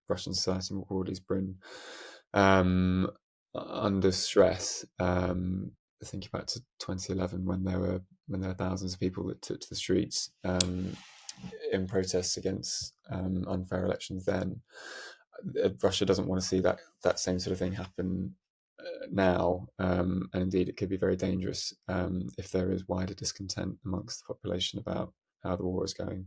Russian society more broadly has been under stress. Thinking back to 2011 when there were thousands of people that took to the streets in protests against unfair elections. Then Russia doesn't want to see that same sort of thing happen now, and indeed it could be very dangerous if there is wider discontent amongst the population about how the war is going.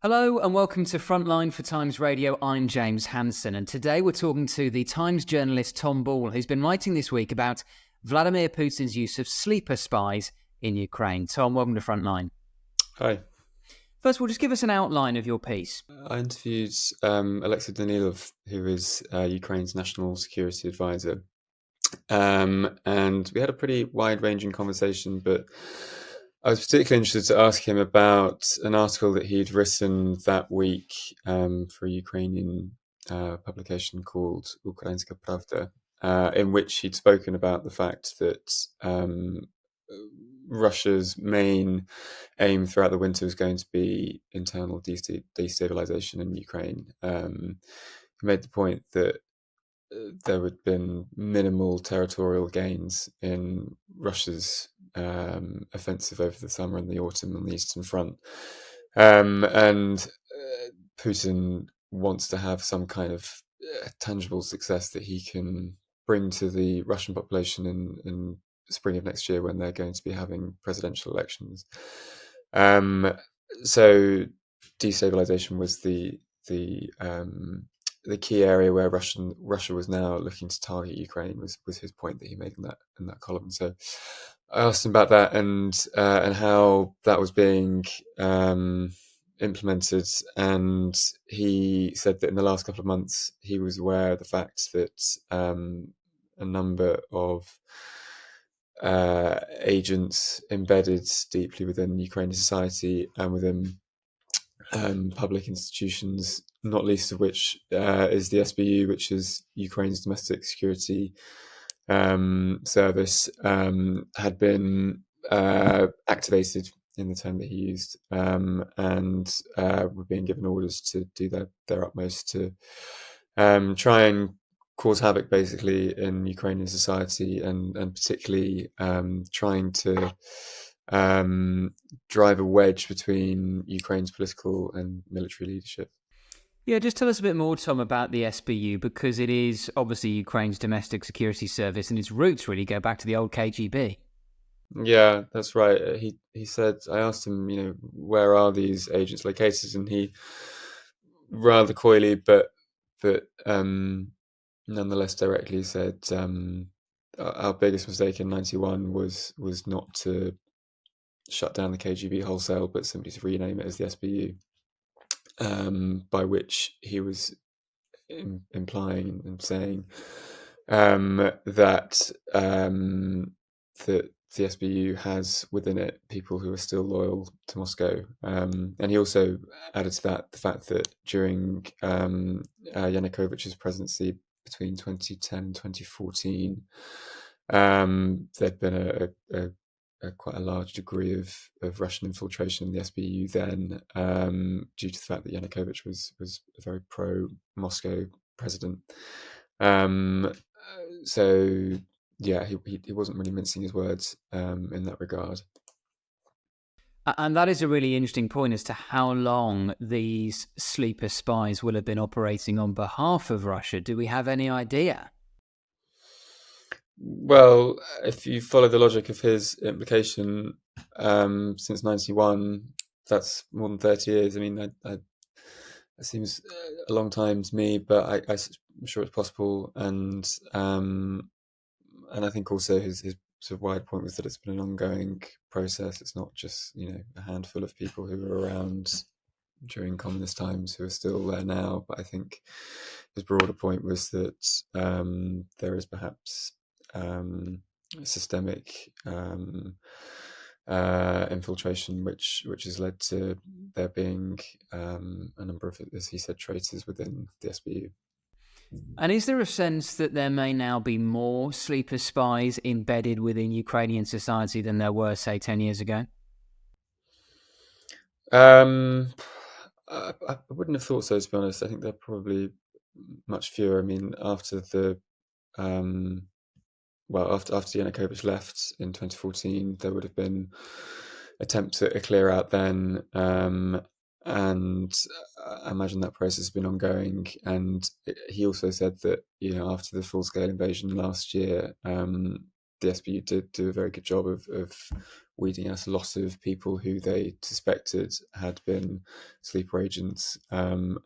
Hello and welcome to Frontline for Times Radio. I'm James Hansen, and today we're talking to the Times journalist Tom Ball, who's been writing this week about Vladimir Putin's use of sleeper spies in Ukraine. Tom, welcome to Frontline. Hi. First of all, just give us an outline of your piece. I interviewed Alexei Danilov, who is Ukraine's national security advisor, and we had a pretty wide-ranging conversation, but I was particularly interested to ask him about an article that he'd written that week for a Ukrainian publication called Ukrainska Pravda, in which he'd spoken about the fact that Russia's main aim throughout the winter was going to be internal destabilisation in Ukraine. He made the point that there had been minimal territorial gains in Russia's offensive over the summer and the autumn on the Eastern Front. And Putin wants to have some kind of tangible success that he can bring to the Russian population in the spring of next year when they're going to be having presidential elections. So destabilization was the key area where Russia was now looking to target Ukraine was his point that he made in that column. So I asked him about that and how that was being implemented, and he said that in the last couple of months he was aware of the fact that a number of agents embedded deeply within Ukrainian society and within public institutions, not least of which is the SBU, which is Ukraine's domestic security service, had been activated in the term that he used, and were being given orders to do their utmost to try and cause havoc basically in Ukrainian society, and particularly trying to drive a wedge between Ukraine's political and military leadership. Yeah, just tell us a bit more, Tom, about the SBU, because it is obviously Ukraine's domestic security service and its roots really go back to the old KGB. Yeah, that's right. He said, I asked him, where are these agents located? And he rather coyly, but nonetheless directly said, our biggest mistake in 91 was not to shut down the KGB wholesale, but simply to rename it as the SBU, by which he was implying and saying that the SBU has within it people who are still loyal to Moscow. And he also added to that the fact that during Yanukovych's presidency between 2010 and 2014, there'd been a quite a large degree of Russian infiltration in the SBU then, due to the fact that Yanukovych was a very pro-Moscow president. So yeah, he wasn't really mincing his words in that regard. And that is a really interesting point as to how long these sleeper spies will have been operating on behalf of Russia. Do we have any idea? Well, if you follow the logic of his implication, since 91, that's more than 30 years. I mean, that seems a long time to me, but I'm sure it's possible. And I think also his sort of wide point was that it's been an ongoing process. It's not just, a handful of people who were around during communist times who are still there now. But I think his broader point was that there is perhaps systemic infiltration, which has led to there being a number of, as he said, traitors within the SBU. And is there a sense that there may now be more sleeper spies embedded within Ukrainian society than there were, say, 10 years ago? I wouldn't have thought so, to be honest. I think they're probably much fewer. I mean, after um, after Yanukovych left in 2014, there would have been attempts at a clear out then, and I imagine that process has been ongoing. And he also said that after the full scale invasion last year, the SBU did do a very good job of weeding out a lot of people who they suspected had been sleeper agents, and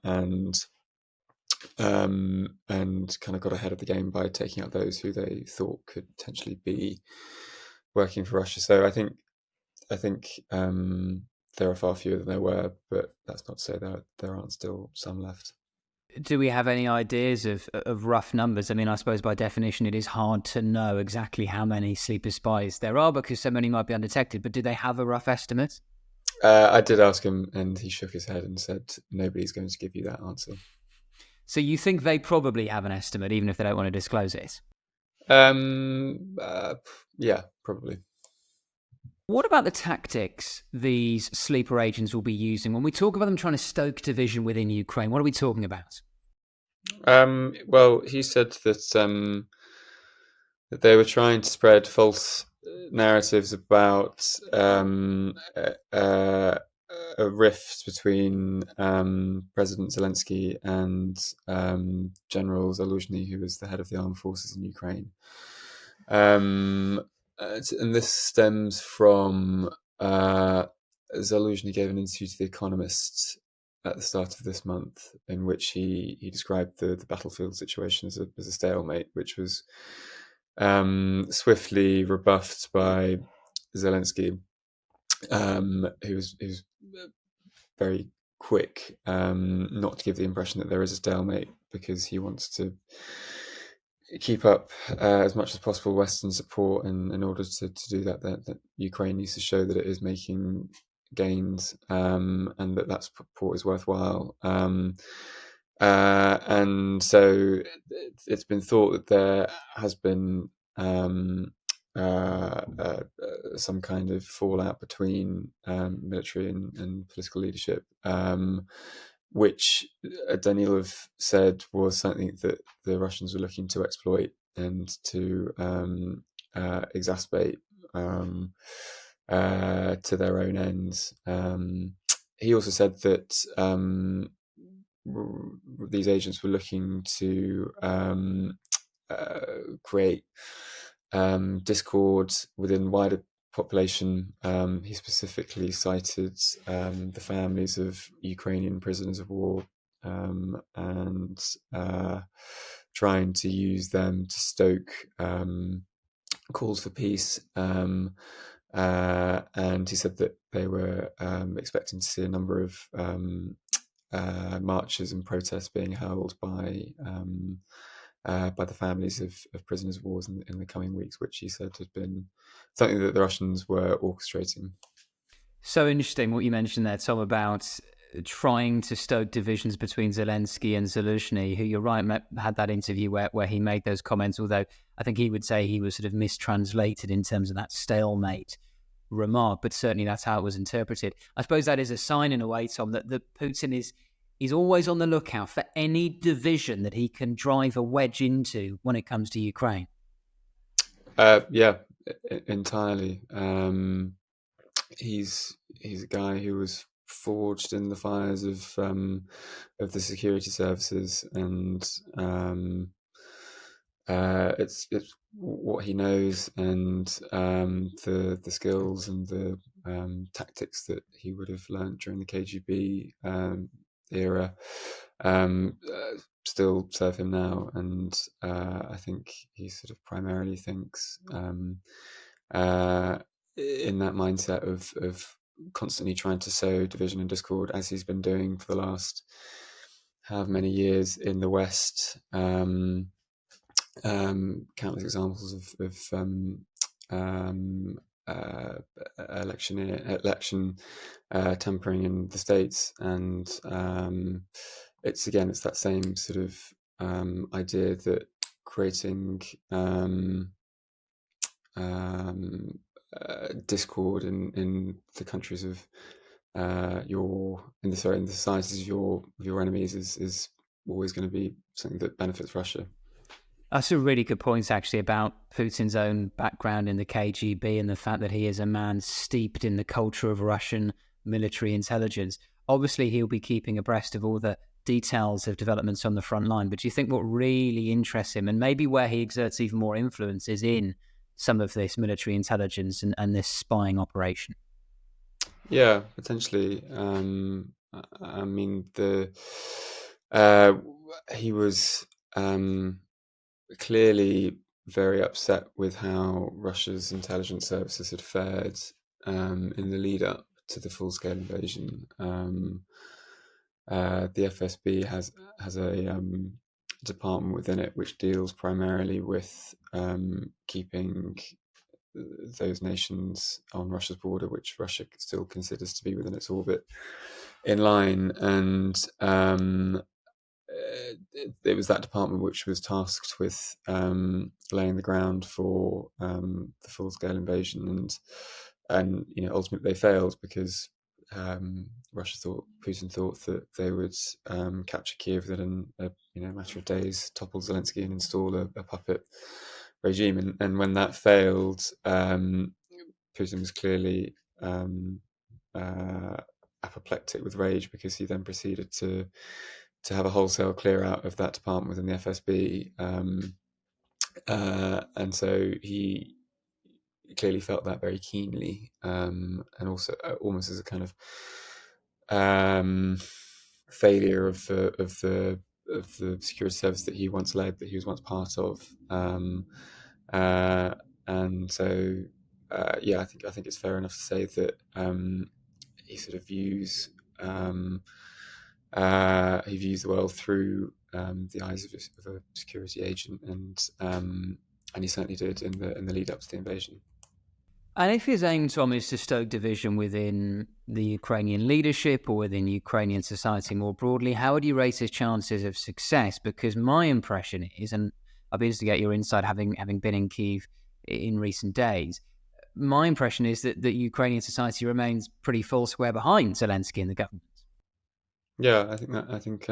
kind of got ahead of the game by taking out those who they thought could potentially be working for Russia. So I think there are far fewer than there were, but that's not to say that there aren't still some left. Do we have any ideas of rough numbers? I mean, I suppose by definition it is hard to know exactly how many sleeper spies there are because so many might be undetected, but do they have a rough estimate? I did ask him, and he shook his head and said nobody's going to give you that answer. So you think they probably have an estimate, even if they don't want to disclose it? Yeah, probably. What about the tactics these sleeper agents will be using? When we talk about them trying to stoke division within Ukraine, what are we talking about? Well, he said that they were trying to spread false narratives about a rift between President Zelensky and General Zaluzhny, who was the head of the armed forces in Ukraine. And this stems from Zaluzhny gave an interview to The Economist at the start of this month, in which he described the battlefield situation as a stalemate, which was swiftly rebuffed by Zelensky, who was very quick not to give the impression that there is a stalemate, because he wants to keep up as much as possible Western support, and in order to do that Ukraine needs to show that it is making gains, and that support is worthwhile. And so it's been thought that there has been some kind of fallout between military and political leadership, which Danilov said was something that the Russians were looking to exploit and to exacerbate to their own ends. He also said that these agents were looking to create discord within wider population. He specifically cited the families of Ukrainian prisoners of war, and trying to use them to stoke calls for peace. And he said that they were expecting to see a number of marches and protests being held by the families of prisoners of war in the coming weeks, which he said had been something that the Russians were orchestrating. So interesting what you mentioned there, Tom, about trying to stoke divisions between Zelensky and Zaluzhny, who, you're right, had that interview where he made those comments, although I think he would say he was sort of mistranslated in terms of that stalemate remark, but certainly that's how it was interpreted. I suppose that is a sign in a way, Tom, that Putin is always on the lookout for any division that he can drive a wedge into when it comes to Ukraine. Yeah, entirely. He's a guy who was forged in the fires of the security services, and it's what he knows, and the skills and the tactics that he would have learned during the KGB era still serve him now. And I think he sort of primarily thinks in that mindset of constantly trying to sow division and discord, as he's been doing for the last however many years in the West. Countless examples of election tampering in the States, and it's that same sort of idea that creating discord in the countries of in the societies of your enemies is always going to be something that benefits Russia. That's a really good point, actually, about Putin's own background in the KGB and the fact that he is a man steeped in the culture of Russian military intelligence. Obviously, he'll be keeping abreast of all the details of developments on the front line. But do you think what really interests him, and maybe where he exerts even more influence, is in some of this military intelligence and this spying operation? Yeah, potentially. I mean, uh, he was clearly very upset with how Russia's intelligence services had fared in the lead up to the full-scale invasion. The FSB has a department within it which deals primarily with keeping those nations on Russia's border, which Russia still considers to be within its orbit, in line. And it was that department which was tasked with laying the ground for the full-scale invasion, and ultimately they failed because Putin thought that they would capture Kiev within a matter of days, topple Zelensky and install a puppet regime. And when that failed, Putin was clearly apoplectic with rage, because he then proceeded to have a wholesale clear out of that department within the FSB. And so he clearly felt that very keenly, and also almost as a kind of failure of the security service that he once led, that he was once part of. And so, I think it's fair enough to say that he sort of views the world through the eyes of a security agent, and he certainly did in the lead up to the invasion. And if his aim, Tom, is to stoke division within the Ukrainian leadership or within Ukrainian society more broadly, how would you rate his chances of success? Because my impression is, and I'd be interested to get your insight, having been in Kyiv in recent days, my impression is that Ukrainian society remains pretty full square behind Zelensky and the government. Yeah, I think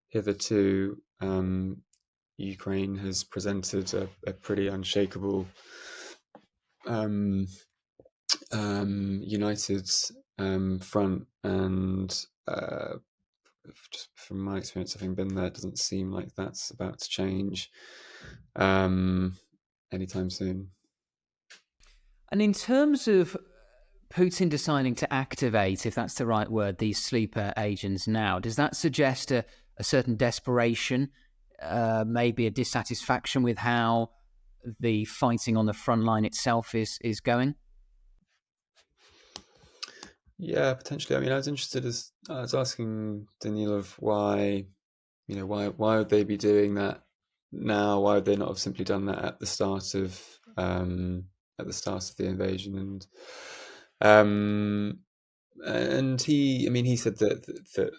hitherto Ukraine has presented a pretty unshakable, united front, and just from my experience, having been there, it doesn't seem like that's about to change anytime soon. And in terms of Putin deciding to activate, if that's the right word, these sleeper agents now, does that suggest a certain desperation, maybe a dissatisfaction with how the fighting on the front line itself is going? Yeah, potentially. I mean, I was asking Danilov why would they be doing that now? Why would they not have simply done that at the start of the invasion? And he said that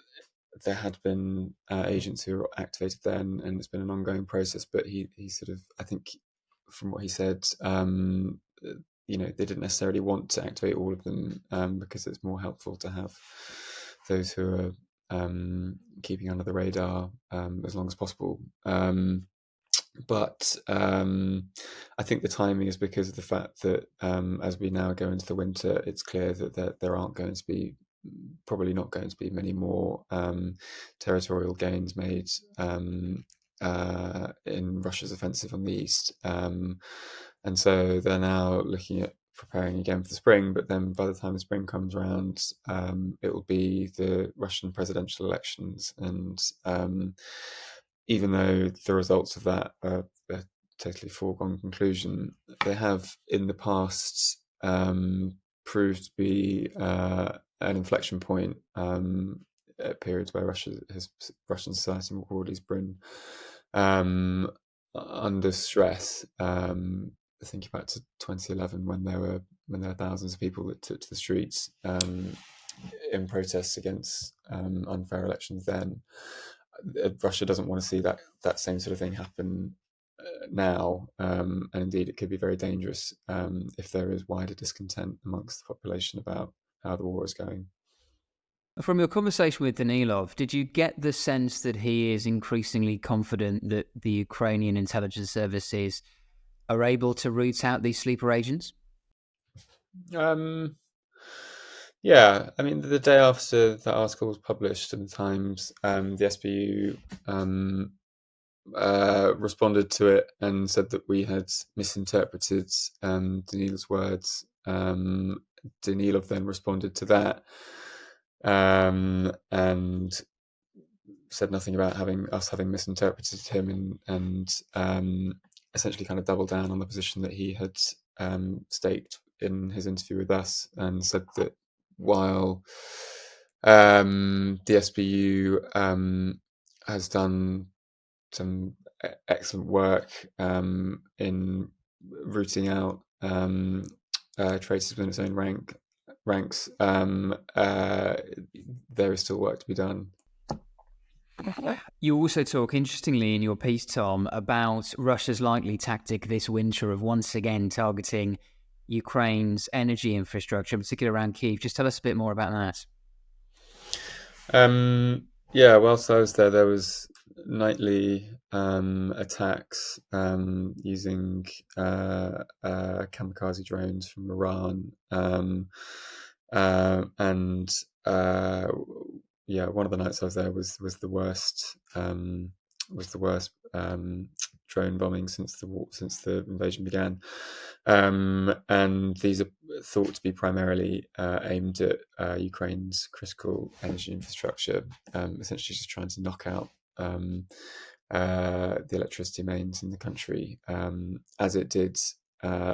there had been agents who were activated then, and it's been an ongoing process. But he sort of, I think, from what he said, they didn't necessarily want to activate all of them, because it's more helpful to have those who are keeping under the radar as long as possible. But I think the timing is because of the fact that as we now go into the winter, it's clear that there aren't going to be, probably not going to be, many more territorial gains made in Russia's offensive on the east. And so they're now looking at preparing again for the spring, but then by the time the spring comes around, it will be the Russian presidential elections. And even though the results of that are a totally foregone conclusion, they have in the past proved to be an inflection point at periods where Russian society more broadly has been under stress. Thinking back to 2011, when there were thousands of people that took to the streets in protests against unfair elections. Then Russia doesn't want to see that same sort of thing happen now, and indeed it could be very dangerous if there is wider discontent amongst the population about how the war is going. From your conversation with Danilov, did you get the sense that he is increasingly confident that the Ukrainian intelligence services are able to root out these sleeper agents? Yeah, I mean, the day after that article was published in the Times, the SBU responded to it and said that we had misinterpreted Danilov's words. Danilov then responded to that and said nothing about having misinterpreted him, and essentially kind of doubled down on the position that he had staked in his interview with us, and said that while the SBU has done some excellent work in rooting out traitors within its own ranks, there is still work to be done. You also talk, interestingly, in your piece, Tom, about Russia's likely tactic this winter of once again targeting Ukraine's energy infrastructure, particularly around Kyiv. Just tell us a bit more about that. Yeah, whilst I was there was nightly attacks using kamikaze drones from Iran, and yeah, one of the nights I was there was the worst drone bombing since the invasion began, and these are thought to be primarily aimed at Ukraine's critical energy infrastructure, essentially just trying to knock out the electricity mains in the country, as it did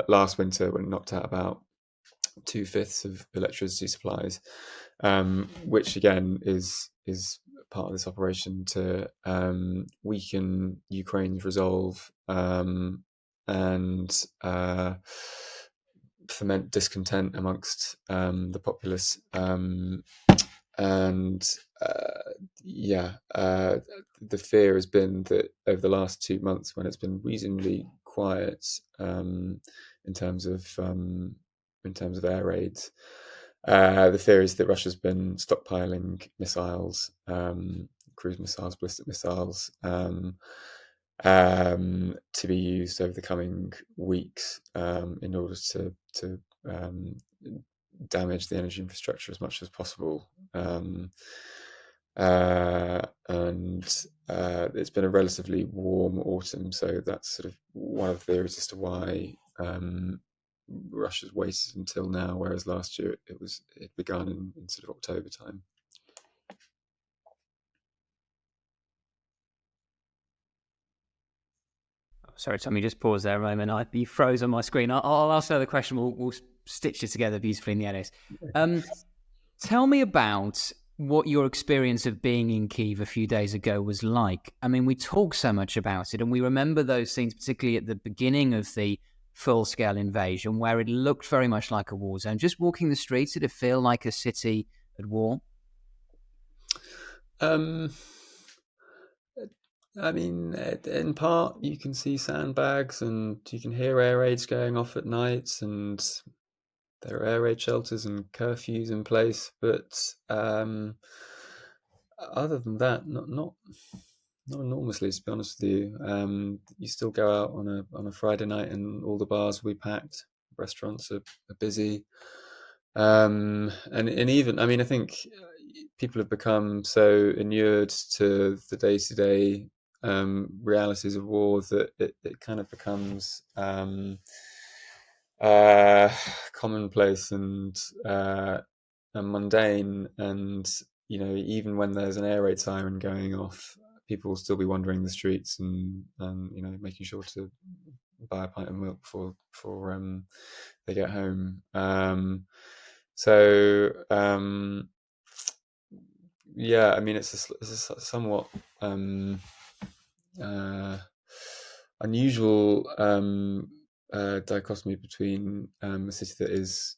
last winter when it knocked out about 2/5 of electricity supplies, which again is part of this operation to weaken Ukraine's resolve and foment discontent amongst the populace. And the fear has been that over the last 2 months, when it's been reasonably quiet in terms of air raids, the fear is that Russia's been stockpiling missiles, cruise missiles, ballistic missiles, to be used over the coming weeks in order to damage the energy infrastructure as much as possible. And it's been a relatively warm autumn, so that's sort of one of the theories as to why Russia's waited until now, whereas last year it began in sort of October time. Sorry, Tommy, just pause there a moment. You froze on my screen. I'll ask another question. We'll stitch it together beautifully in the edit. Tell me about what your experience of being in Kyiv a few days ago was like. I mean, we talk so much about it, and we remember those scenes, particularly at the beginning of the full-scale invasion, where it looked very much like a war zone. Just walking the streets, did it feel like a city at war? I mean, in part, you can see sandbags and you can hear air raids going off at night, and there are air raid shelters and curfews in place. But other than that, not enormously, to be honest with you. You still go out on a Friday night and all the bars will be packed, restaurants are busy, and even, I mean, I think people have become so inured to the day-to-day realities of war that it kind of becomes commonplace and mundane. And even when there's an air raid siren going off, people will still be wandering the streets and making sure to buy a pint of milk before they get home. Yeah, I mean, it's a somewhat unusual dichotomy between a city that is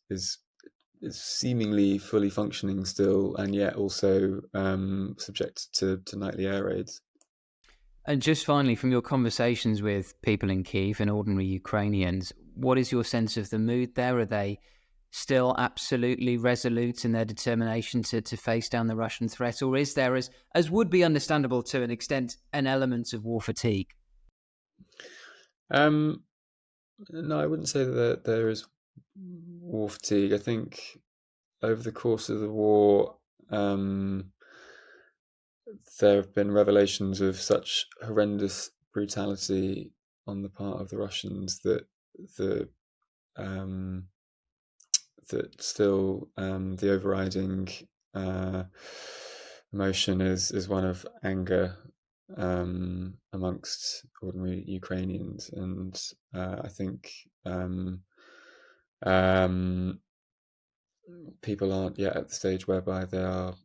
seemingly fully functioning still, and yet also subjected to nightly air raids. And just finally, from your conversations with people in Kyiv and ordinary Ukrainians, what is your sense of the mood there? Are they still absolutely resolute in their determination to face down the Russian threat? Or is there, as would be understandable to an extent, an element of war fatigue? No, I wouldn't say that there is war fatigue. I think over the course of the war, there have been revelations of such horrendous brutality on the part of the Russians that the that still the overriding emotion is one of anger amongst ordinary Ukrainians, and I think people aren't yet at the stage whereby they are,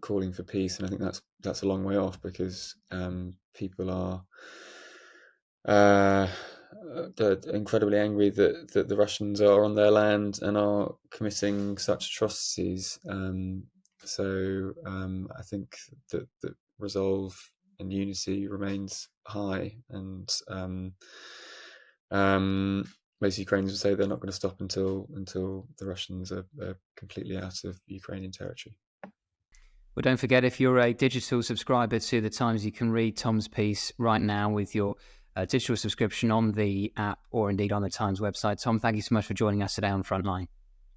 calling for peace, and I think that's a long way off, because people are they're incredibly angry that the Russians are on their land and are committing such atrocities. I think that resolve and unity remains high, and most Ukrainians would say they're not going to stop until the Russians are completely out of Ukrainian territory. Well, don't forget, if you're a digital subscriber to The Times, you can read Tom's piece right now with your digital subscription on the app or indeed on the Times website. Tom, thank you so much for joining us today on Frontline.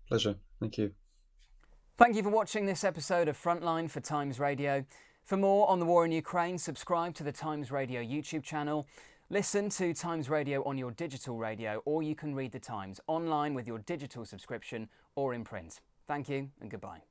Pleasure. Thank you. Thank you for watching this episode of Frontline for Times Radio. For more on the war in Ukraine, subscribe to the Times Radio YouTube channel. Listen to Times Radio on your digital radio, or you can read The Times online with your digital subscription or in print. Thank you and goodbye.